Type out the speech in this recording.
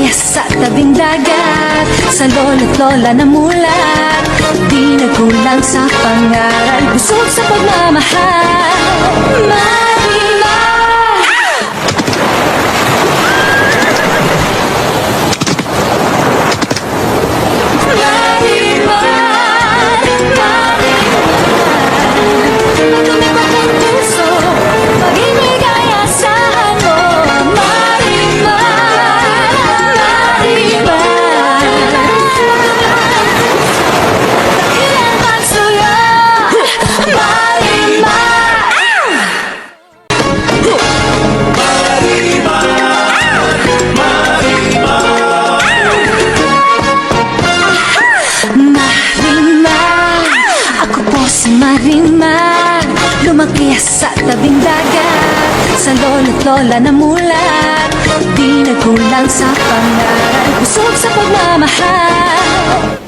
Lumaki sa tabing dagat, sa lolo't lola na mulat. Di nagkulang sa pangaral, busog sa pagmamahal. Marimar! Marimar! Marimar! Magkumibot ang puso, pag-ibig ay asahan mo. Marimar! Marimar! Dakilang pagsuyo, Marimar! Marimar, ako po si Marimar. Lumaki sa tabing dagat, sa lolo't lola na mulat. Di nagkulang sa pangaral, busog sa pagmamahal.